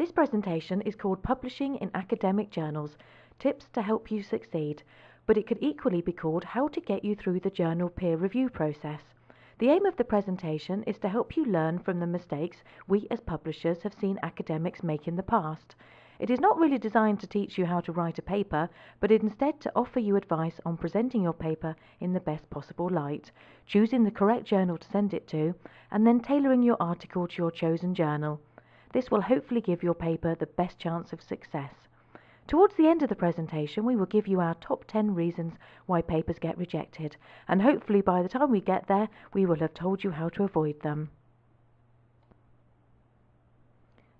This presentation is called Publishing in Academic Journals, Tips to Help You Succeed, but it could equally be called How to Get You Through the Journal Peer Review Process. The aim of the presentation is to help you learn from the mistakes we as publishers have seen academics make in the past. It is not really designed to teach you how to write a paper, but instead to offer you advice on presenting your paper in the best possible light, choosing the correct journal to send it to, and then tailoring your article to your chosen journal. This will hopefully give your paper the best chance of success. Towards the end of the presentation, we will give you our top 10 reasons why papers get rejected, and hopefully by the time we get there, we will have told you how to avoid them.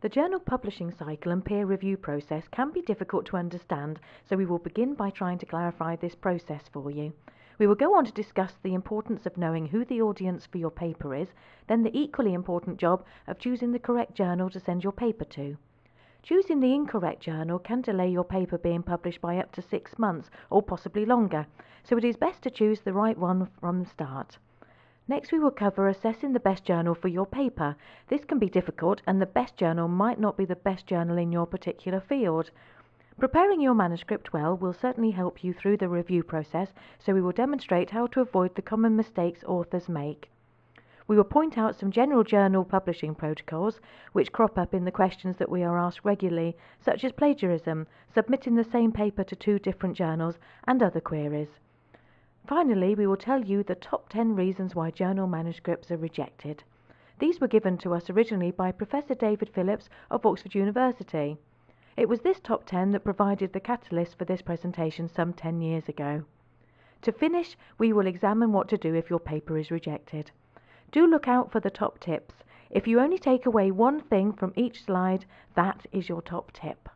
The journal publishing cycle and peer review process can be difficult to understand, so we will begin by trying to clarify this process for you. We will go on to discuss the importance of knowing who the audience for your paper is, then the equally important job of choosing the correct journal to send your paper to. Choosing the incorrect journal can delay your paper being published by up to 6 months or possibly longer, so it is best to choose the right one from the start. Next, we will cover assessing the best journal for your paper. This can be difficult, and the best journal might not be the best journal in your particular field. Preparing your manuscript well will certainly help you through the review process, so we will demonstrate how to avoid the common mistakes authors make. We will point out some general journal publishing protocols which crop up in the questions that we are asked regularly, such as plagiarism, submitting the same paper to 2 different journals, and other queries. Finally, we will tell you the top 10 reasons why journal manuscripts are rejected. These were given to us originally by Professor David Phillips of Oxford University. It was this top 10 that provided the catalyst for this presentation some 10 years ago. To finish, we will examine what to do if your paper is rejected. Do look out for the top tips. If you only take away one thing from each slide, that is your top tip.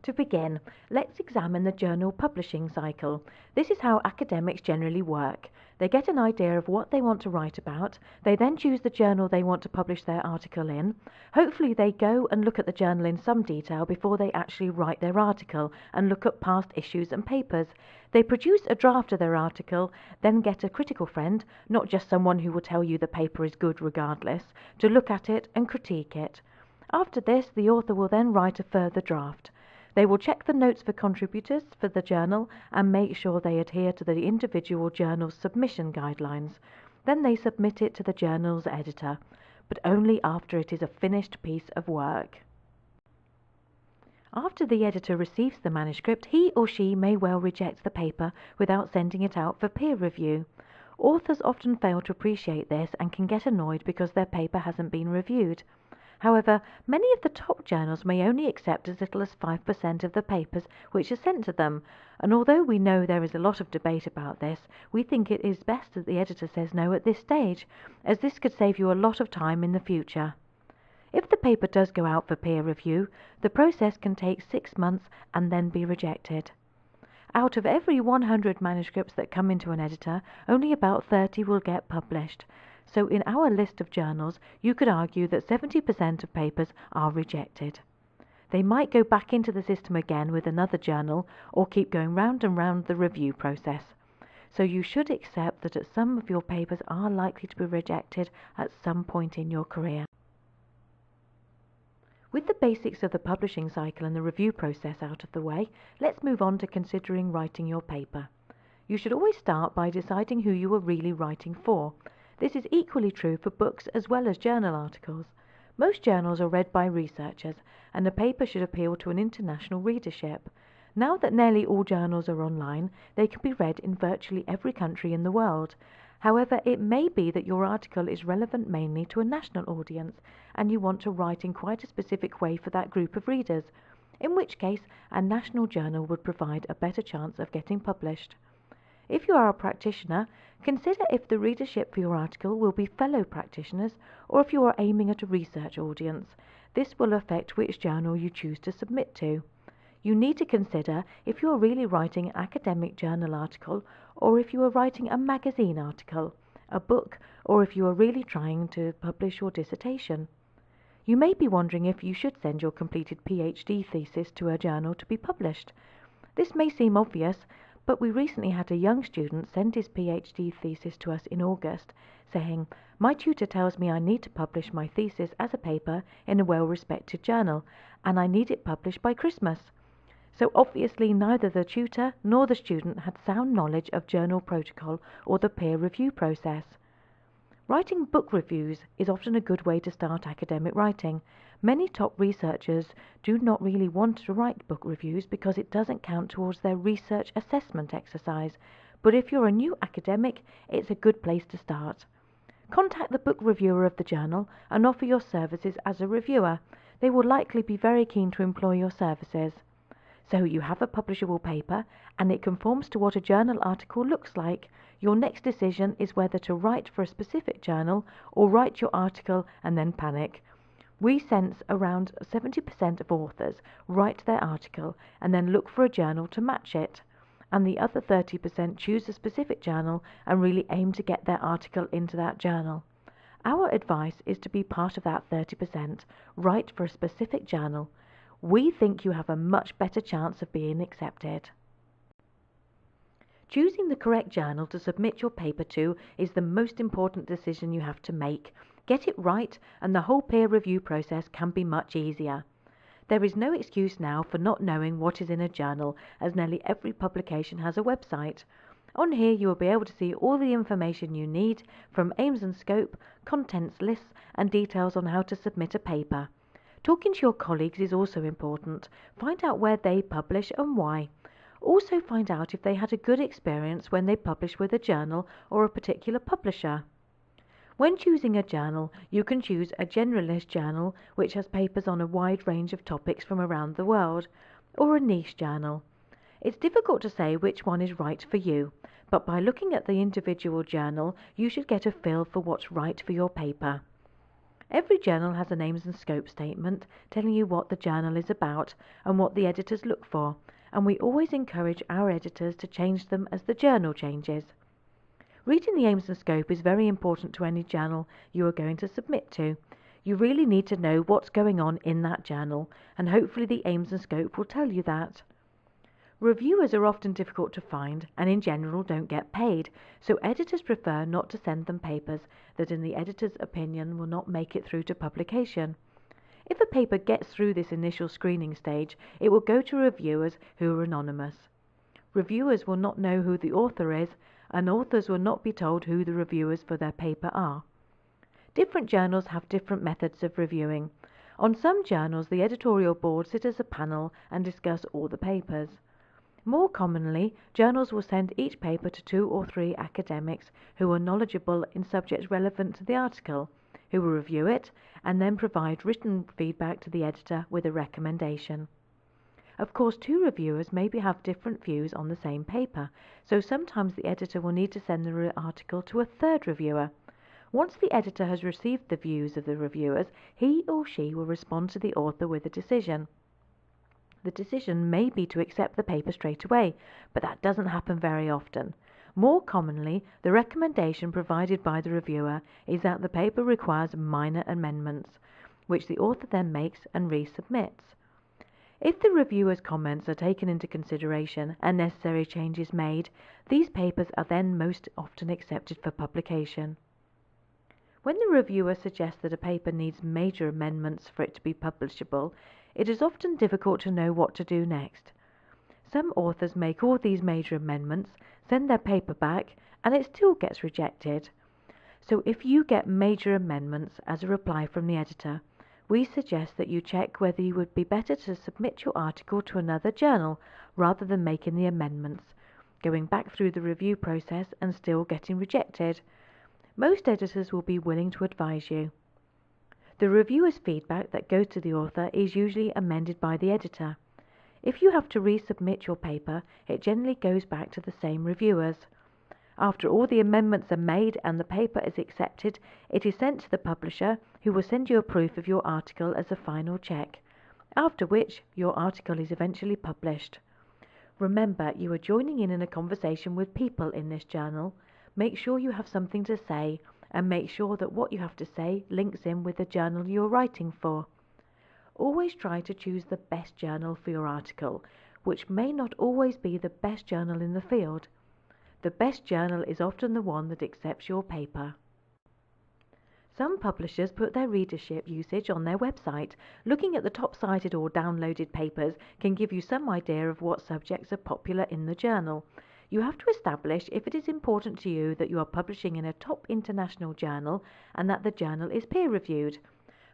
To begin, let's examine the journal publishing cycle. This is how academics generally work. They get an idea of what they want to write about. They then choose the journal they want to publish their article in. Hopefully they go and look at the journal in some detail before they actually write their article and look at past issues and papers. They produce a draft of their article, then get a critical friend, not just someone who will tell you the paper is good regardless, to look at it and critique it. After this, the author will then write a further draft. They will check the notes for contributors for the journal and make sure they adhere to the individual journal's submission guidelines. Then they submit it to the journal's editor, but only after it is a finished piece of work. After the editor receives the manuscript, he or she may well reject the paper without sending it out for peer review. Authors often fail to appreciate this and can get annoyed because their paper hasn't been reviewed. However, many of the top journals may only accept as little as 5% of the papers which are sent to them, and although we know there is a lot of debate about this, we think it is best that the editor says no at this stage, as this could save you a lot of time in the future. If the paper does go out for peer review, the process can take 6 months and then be rejected. Out of every 100 manuscripts that come into an editor, only about 30 will get published. So in our list of journals, you could argue that 70% of papers are rejected. They might go back into the system again with another journal or keep going round and round the review process. So you should accept that some of your papers are likely to be rejected at some point in your career. With the basics of the publishing cycle and the review process out of the way, let's move on to considering writing your paper. You should always start by deciding who you are really writing for. This is equally true for books as well as journal articles. Most journals are read by researchers, and a paper should appeal to an international readership. Now that nearly all journals are online, they can be read in virtually every country in the world. However, it may be that your article is relevant mainly to a national audience, and you want to write in quite a specific way for that group of readers, in which case a national journal would provide a better chance of getting published. If you are a practitioner, consider if the readership for your article will be fellow practitioners or if you are aiming at a research audience. This will affect which journal you choose to submit to. You need to consider if you are really writing an academic journal article or if you are writing a magazine article, a book, or if you are really trying to publish your dissertation. You may be wondering if you should send your completed PhD thesis to a journal to be published. This may seem obvious, But we recently had a young student send his PhD thesis to us in August, saying, "My tutor tells me I need to publish my thesis as a paper in a well-respected journal, and I need it published by Christmas." So obviously neither the tutor nor the student had sound knowledge of journal protocol or the peer review process. Writing book reviews is often a good way to start academic writing. Many top researchers do not really want to write book reviews because it doesn't count towards their research assessment exercise. But if you're a new academic, it's a good place to start. Contact the book reviewer of the journal and offer your services as a reviewer. They will likely be very keen to employ your services. So you have a publishable paper and it conforms to what a journal article looks like. Your next decision is whether to write for a specific journal or write your article and then panic. We sense around 70% of authors write their article and then look for a journal to match it. And the other 30% choose a specific journal and really aim to get their article into that journal. Our advice is to be part of that 30%. Write for a specific journal. We think you have a much better chance of being accepted. Choosing the correct journal to submit your paper to is the most important decision you have to make. Get it right and the whole peer review process can be much easier. There is no excuse now for not knowing what is in a journal, as nearly every publication has a website. On here you will be able to see all the information you need, from aims and scope, contents lists and details on how to submit a paper. Talking to your colleagues is also important. Find out where they publish and why. Also find out if they had a good experience when they published with a journal or a particular publisher. When choosing a journal, you can choose a generalist journal which has papers on a wide range of topics from around the world, or a niche journal. It's difficult to say which one is right for you, but by looking at the individual journal, you should get a feel for what's right for your paper. Every journal has an aims and scope statement telling you what the journal is about and what the editors look for, and we always encourage our editors to change them as the journal changes. Reading the aims and scope is very important to any journal you are going to submit to. You really need to know what's going on in that journal, and hopefully the aims and scope will tell you that. Reviewers are often difficult to find and in general don't get paid, so editors prefer not to send them papers that in the editor's opinion will not make it through to publication. If a paper gets through this initial screening stage, it will go to reviewers who are anonymous. Reviewers will not know who the author is, and authors will not be told who the reviewers for their paper are. Different journals have different methods of reviewing. On some journals, the editorial board sit as a panel and discuss all the papers. More commonly, journals will send each paper to 2 or 3 academics who are knowledgeable in subjects relevant to the article, who will review it and then provide written feedback to the editor with a recommendation. Of course, 2 reviewers maybe have different views on the same paper, so sometimes the editor will need to send the article to a 3rd reviewer. Once the editor has received the views of the reviewers, he or she will respond to the author with a decision. The decision may be to accept the paper straight away, but that doesn't happen very often. More commonly, the recommendation provided by the reviewer is that the paper requires minor amendments, which the author then makes and resubmits. If the reviewer's comments are taken into consideration and necessary changes made, these papers are then most often accepted for publication. When the reviewer suggests that a paper needs major amendments for it to be publishable, it is often difficult to know what to do next. Some authors make all these major amendments, send their paper back, and it still gets rejected. So if you get major amendments as a reply from the editor, we suggest that you check whether you would be better to submit your article to another journal rather than making the amendments, going back through the review process and still getting rejected. Most editors will be willing to advise you. The reviewer's feedback that goes to the author is usually amended by the editor. If you have to resubmit your paper, it generally goes back to the same reviewers. After all the amendments are made and the paper is accepted, it is sent to the publisher, who will send you a proof of your article as a final check, after which your article is eventually published. Remember, you are joining in a conversation with people in this journal. Make sure you have something to say, and make sure that what you have to say links in with the journal you're writing for. Always try to choose the best journal for your article. which may not always be the best journal in the field. The best journal is often the one that accepts your paper. Some publishers put their readership usage on their website. Looking at the top cited or downloaded papers can give you some idea of what subjects are popular in the journal. You have to establish if it is important to you that you are publishing in a top international journal and that the journal is peer-reviewed.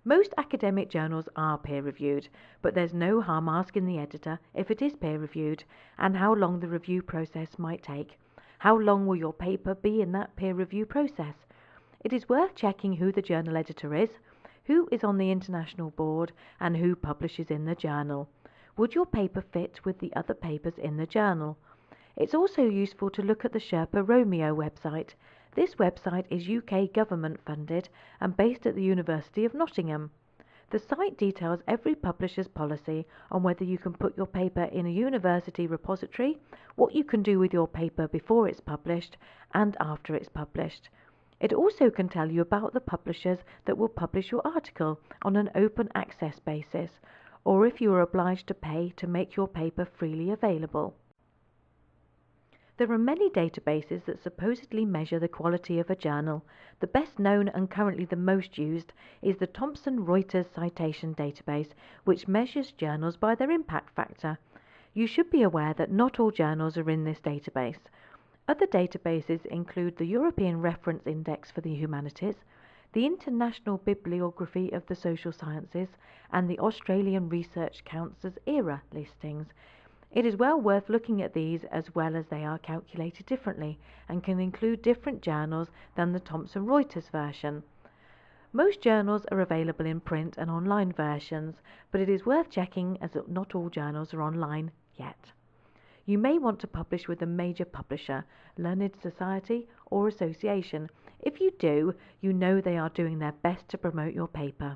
Most academic journals are peer-reviewed, but there's no harm asking the editor if it is peer-reviewed and how long the review process might take. How long will your paper be in that peer review process? It is worth checking who the journal editor is, who is on the international board, and who publishes in the journal. Would your paper fit with the other papers in the journal? It's also useful to look at the Sherpa Romeo website. This website is UK government funded and based at the University of Nottingham. The site details every publisher's policy on whether you can put your paper in a university repository, what you can do with your paper before it's published and after it's published. It also can tell you about the publishers that will publish your article on an open access basis, or if you are obliged to pay to make your paper freely available. There are many databases that supposedly measure the quality of a journal. The best known and currently the most used is the Thomson Reuters Citation Database, which measures journals by their impact factor. You should be aware that not all journals are in this database. Other databases include the European Reference Index for the Humanities, the International Bibliography of the Social Sciences, and the Australian Research Council's ERA listings. It is well worth looking at these as well as they are calculated differently and can include different journals than the Thomson Reuters version. Most journals are available in print and online versions, but it is worth checking as not all journals are online yet. You may want to publish with a major publisher, learned society or association. If you do, you know they are doing their best to promote your paper.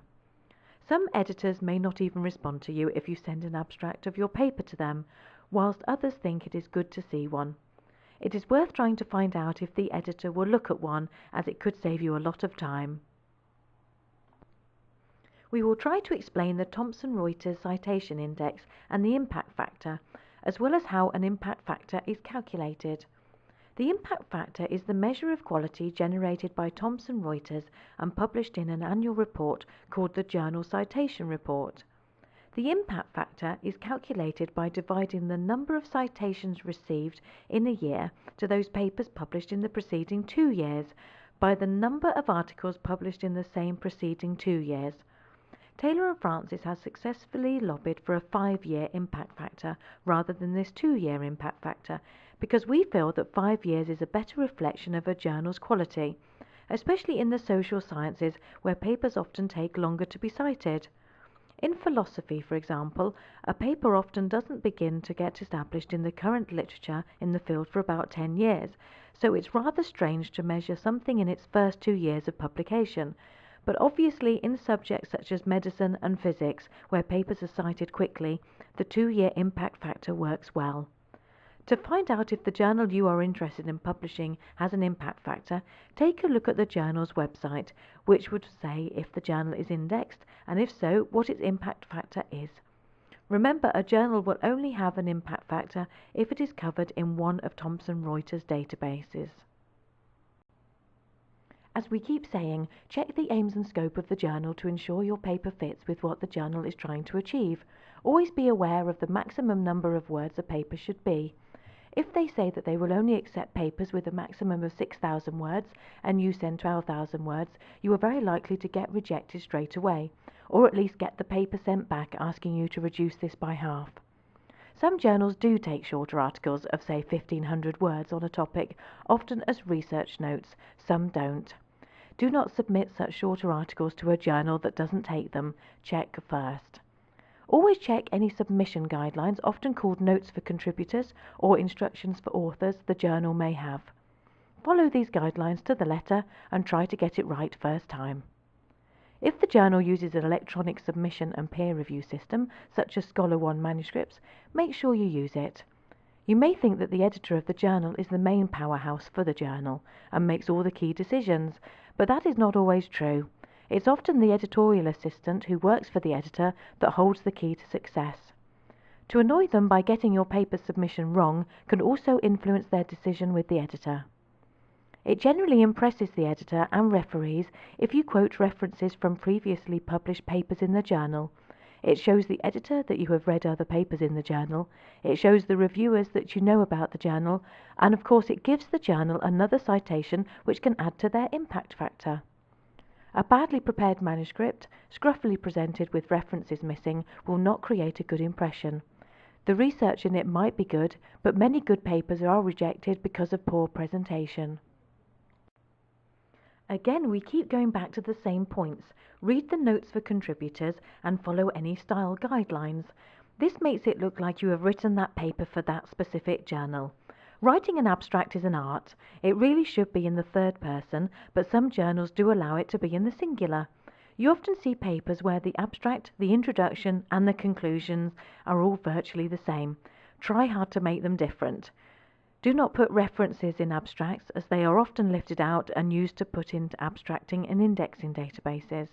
Some editors may not even respond to you if you send an abstract of your paper to them, whilst others think it is good to see one. It is worth trying to find out if the editor will look at one, as it could save you a lot of time. We will try to explain the Thomson Reuters Citation Index and the impact factor, as well as how an impact factor is calculated. The impact factor is the measure of quality generated by Thomson Reuters and published in an annual report called the Journal Citation Report. The impact factor is calculated by dividing the number of citations received in a year to those papers published in the preceding 2 years by the number of articles published in the same preceding 2 years. Taylor and Francis has successfully lobbied for a 5-year impact factor rather than this 2-year impact factor, because we feel that 5 years is a better reflection of a journal's quality, especially in the social sciences where papers often take longer to be cited. In philosophy, for example, a paper often doesn't begin to get established in the current literature in the field for about 10 years, so it's rather strange to measure something in its first 2 years of publication. But obviously in subjects such as medicine and physics, where papers are cited quickly, the 2-year impact factor works well. To find out if the journal you are interested in publishing has an impact factor, take a look at the journal's website, which would say if the journal is indexed, and if so, what its impact factor is. Remember, a journal will only have an impact factor if it is covered in one of Thomson Reuters' databases. As we keep saying, check the aims and scope of the journal to ensure your paper fits with what the journal is trying to achieve. Always be aware of the maximum number of words a paper should be. If they say that they will only accept papers with a maximum of 6,000 words and you send 12,000 words, you are very likely to get rejected straight away, or at least get the paper sent back asking you to reduce this by half. Some journals do take shorter articles of say 1,500 words on a topic, often as research notes. Some don't. Do not submit such shorter articles to a journal that doesn't take them. Check first. Always check any submission guidelines, often called notes for contributors or instructions for authors, the journal may have. Follow these guidelines to the letter and try to get it right first time. If the journal uses an electronic submission and peer review system, such as ScholarOne manuscripts, make sure you use it. You may think that the editor of the journal is the main powerhouse for the journal and makes all the key decisions, but that is not always true. It's often the editorial assistant who works for the editor that holds the key to success. To annoy them by getting your paper submission wrong can also influence their decision with the editor. It generally impresses the editor and referees if you quote references from previously published papers in the journal. It shows the editor that you have read other papers in the journal, it shows the reviewers that you know about the journal, and of course it gives the journal another citation which can add to their impact factor. A badly prepared manuscript, scruffily presented with references missing, will not create a good impression. The research in it might be good, but many good papers are rejected because of poor presentation. Again, we keep going back to the same points. Read the notes for contributors and follow any style guidelines. This makes it look like you have written that paper for that specific journal. Writing an abstract is an art. It really should be in the third person, but some journals do allow it to be in the singular. You often see papers where the abstract, the introduction, and the conclusions are all virtually the same. Try hard to make them different. Do not put references in abstracts, as they are often lifted out and used to put into abstracting and indexing databases.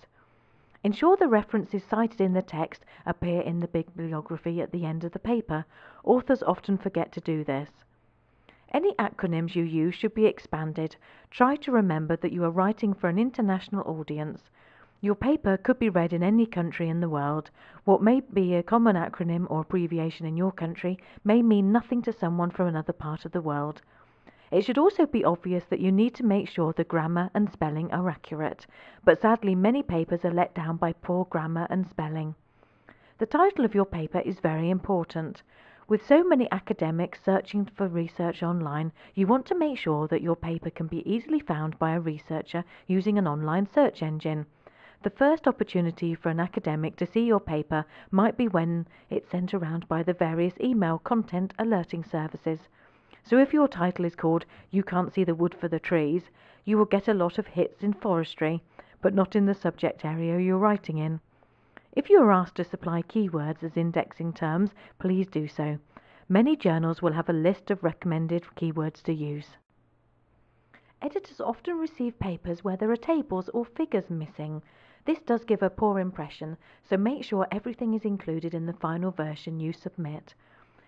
Ensure the references cited in the text appear in the bibliography at the end of the paper. Authors often forget to do this. Any acronyms you use should be expanded. Try to remember that you are writing for an international audience. Your paper could be read in any country in the world. What may be a common acronym or abbreviation in your country may mean nothing to someone from another part of the world. It should also be obvious that you need to make sure the grammar and spelling are accurate, but sadly many papers are let down by poor grammar and spelling. The title of your paper is very important. With so many academics searching for research online, you want to make sure that your paper can be easily found by a researcher using an online search engine. The first opportunity for an academic to see your paper might be when it's sent around by the various email content alerting services. So if your title is called "You Can't See the Wood for the Trees," you will get a lot of hits in forestry, but not in the subject area you're writing in. If you are asked to supply keywords as indexing terms, please do so. Many journals will have a list of recommended keywords to use. Editors often receive papers where there are tables or figures missing. This does give a poor impression, so make sure everything is included in the final version you submit.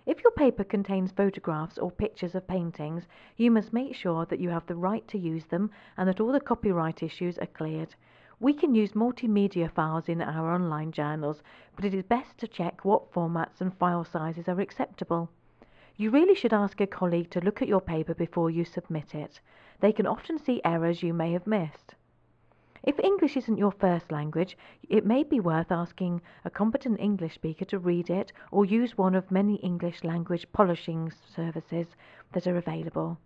If your paper contains photographs or pictures of paintings, you must make sure that you have the right to use them and that all the copyright issues are cleared. We can use multimedia files in our online journals, but it is best to check what formats and file sizes are acceptable. You really should ask a colleague to look at your paper before you submit it. They can often see errors you may have missed. If English isn't your first language, it may be worth asking a competent English speaker to read it or use one of many English language polishing services that are available.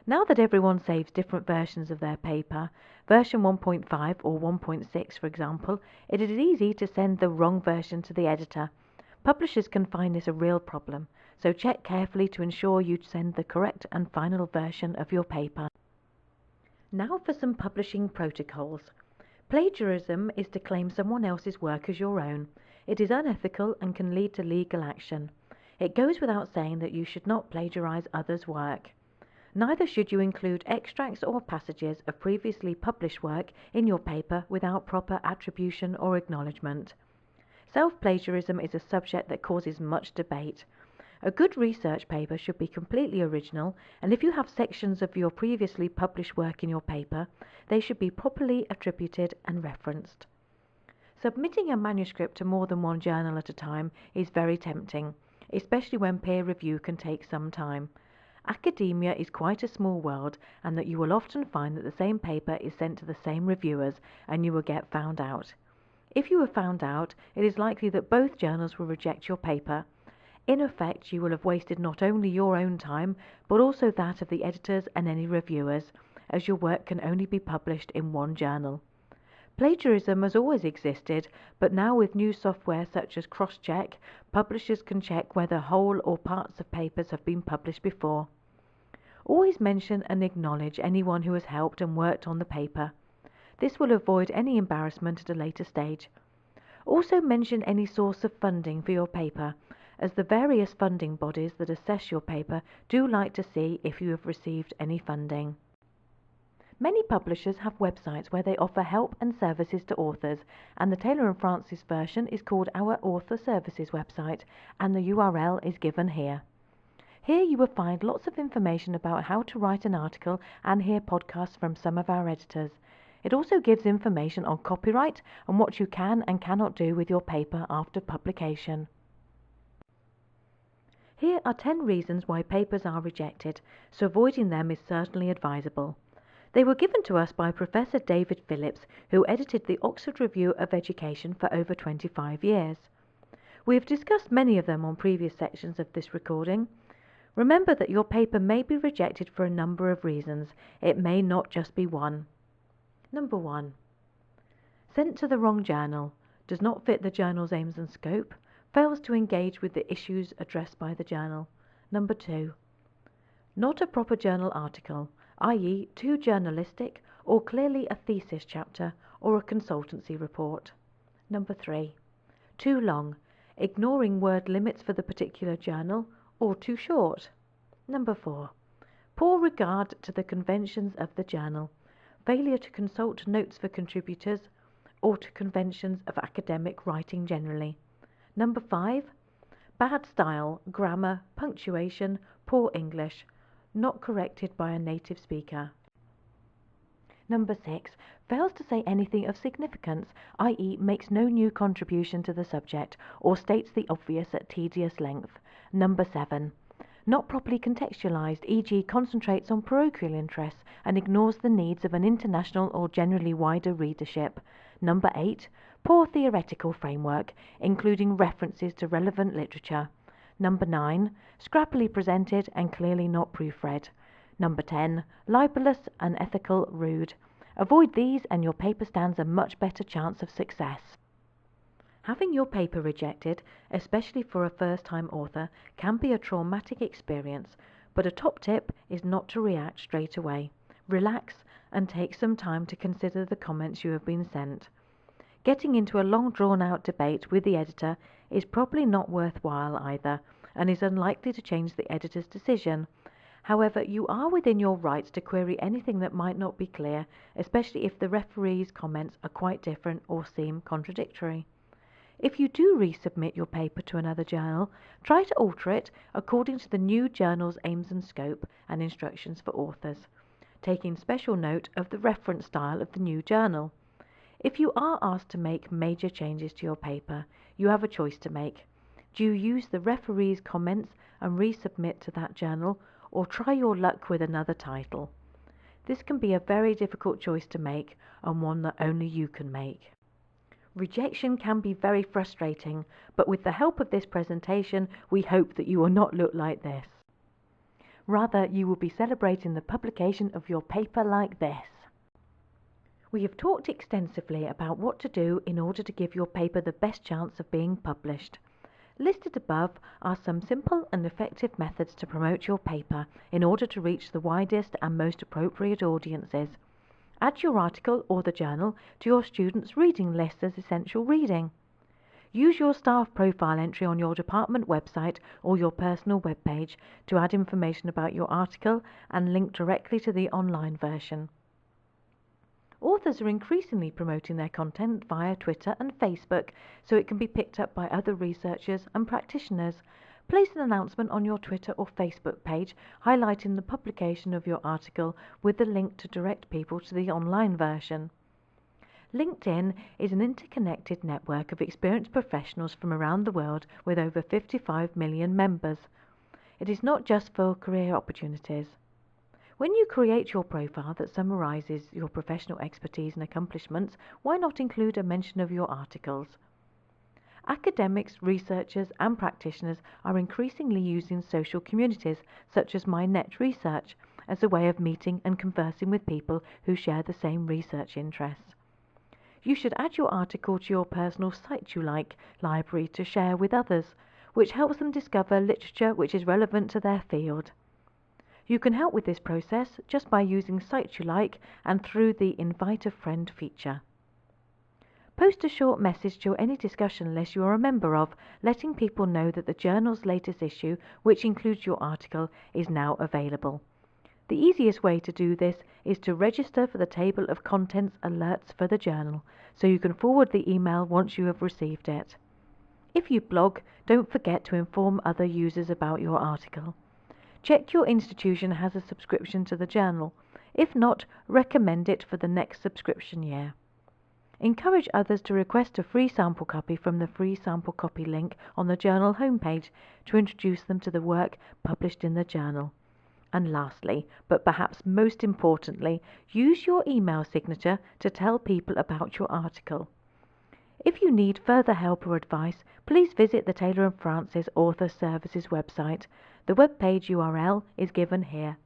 Now that everyone saves different versions of their paper, version 1.5 or 1.6 for example, it is easy to send the wrong version to the editor. Publishers can find this a real problem, so check carefully to ensure you send the correct and final version of your paper. Now for some publishing protocols. Plagiarism is to claim someone else's work as your own. It is unethical and can lead to legal action. It goes without saying that you should not plagiarize others' work. Neither should you include extracts or passages of previously published work in your paper without proper attribution or acknowledgement. Self-plagiarism is a subject that causes much debate. A good research paper should be completely original, and if you have sections of your previously published work in your paper, they should be properly attributed and referenced. Submitting a manuscript to more than one journal at a time is very tempting, especially when peer review can take some time. Academia is quite a small world, and that you will often find that the same paper is sent to the same reviewers, and you will get found out. If you are found out, it is likely that both journals will reject your paper. In effect, you will have wasted not only your own time, but also that of the editors and any reviewers, as your work can only be published in one journal. Plagiarism has always existed, but now with new software such as Crosscheck, publishers can check whether whole or parts of papers have been published before. Always mention and acknowledge anyone who has helped and worked on the paper. This will avoid any embarrassment at a later stage. Also mention any source of funding for your paper, as the various funding bodies that assess your paper do like to see if you have received any funding. Many publishers have websites where they offer help and services to authors, and the Taylor & Francis version is called our Author Services website, and the URL is given here. Here you will find lots of information about how to write an article and hear podcasts from some of our editors. It also gives information on copyright and what you can and cannot do with your paper after publication. Here are 10 reasons why papers are rejected, so avoiding them is certainly advisable. They were given to us by Professor David Phillips, who edited the Oxford Review of Education for over 25 years. We have discussed many of them on previous sections of this recording. Remember that your paper may be rejected for a number of reasons. It may not just be one. Number 1. Sent to the wrong journal, does not fit the journal's aims and scope, fails to engage with the issues addressed by the journal. Number 2. Not a proper journal article, i.e. too journalistic or clearly a thesis chapter or a consultancy report. Number 3. Too long, ignoring word limits for the particular journal, or too short. Number 4. Poor regard to the conventions of the journal, failure to consult notes for contributors or to conventions of academic writing generally. Number 5. Bad style, grammar, punctuation, poor English, not corrected by a native speaker. Number 6. Fails to say anything of significance, i.e. makes no new contribution to the subject or states the obvious at tedious length. Number 7. Not properly contextualized, e.g. concentrates on parochial interests and ignores the needs of an international or generally wider readership. Number 8. Poor theoretical framework, including references to relevant literature. Number 9. Scrappily presented and clearly not proofread. Number 10. Libelous, unethical, rude. Avoid these and your paper stands a much better chance of success. Having your paper rejected, especially for a first-time author, can be a traumatic experience, but a top tip is not to react straight away. Relax and take some time to consider the comments you have been sent. Getting into a long drawn-out debate with the editor is probably not worthwhile either, and is unlikely to change the editor's decision. However, you are within your rights to query anything that might not be clear, especially if the referee's comments are quite different or seem contradictory. If you do resubmit your paper to another journal, try to alter it according to the new journal's aims and scope and instructions for authors, taking special note of the reference style of the new journal. If you are asked to make major changes to your paper, you have a choice to make. Do you use the referee's comments and resubmit to that journal, or try your luck with another title? This can be a very difficult choice to make, and one that only you can make. Rejection can be very frustrating, but with the help of this presentation, we hope that you will not look like this. Rather, you will be celebrating the publication of your paper like this. We have talked extensively about what to do in order to give your paper the best chance of being published. Listed above are some simple and effective methods to promote your paper in order to reach the widest and most appropriate audiences. Add your article or the journal to your students' reading list as essential reading. Use your staff profile entry on your department website or your personal web page to add information about your article and link directly to the online version. Authors are increasingly promoting their content via Twitter and Facebook so it can be picked up by other researchers and practitioners. Place an announcement on your Twitter or Facebook page highlighting the publication of your article with the link to direct people to the online version. LinkedIn is an interconnected network of experienced professionals from around the world with over 55 million members. It is not just for career opportunities. When you create your profile that summarizes your professional expertise and accomplishments, why not include a mention of your articles? Academics, researchers and practitioners are increasingly using social communities such as MyNet Research as a way of meeting and conversing with people who share the same research interests. You should add your article to your personal Cite You Like library to share with others, which helps them discover literature which is relevant to their field. You can help with this process just by using Cite You Like and through the Invite a Friend feature. Post a short message to any discussion list you are a member of, letting people know that the journal's latest issue, which includes your article, is now available. The easiest way to do this is to register for the table of contents alerts for the journal, so you can forward the email once you have received it. If you blog, don't forget to inform other users about your article. Check your institution has a subscription to the journal. If not, recommend it for the next subscription year. Encourage others to request a free sample copy from the free sample copy link on the journal homepage to introduce them to the work published in the journal. And lastly, but perhaps most importantly, use your email signature to tell people about your article. If you need further help or advice, please visit the Taylor & Francis Author Services website. The webpage URL is given here.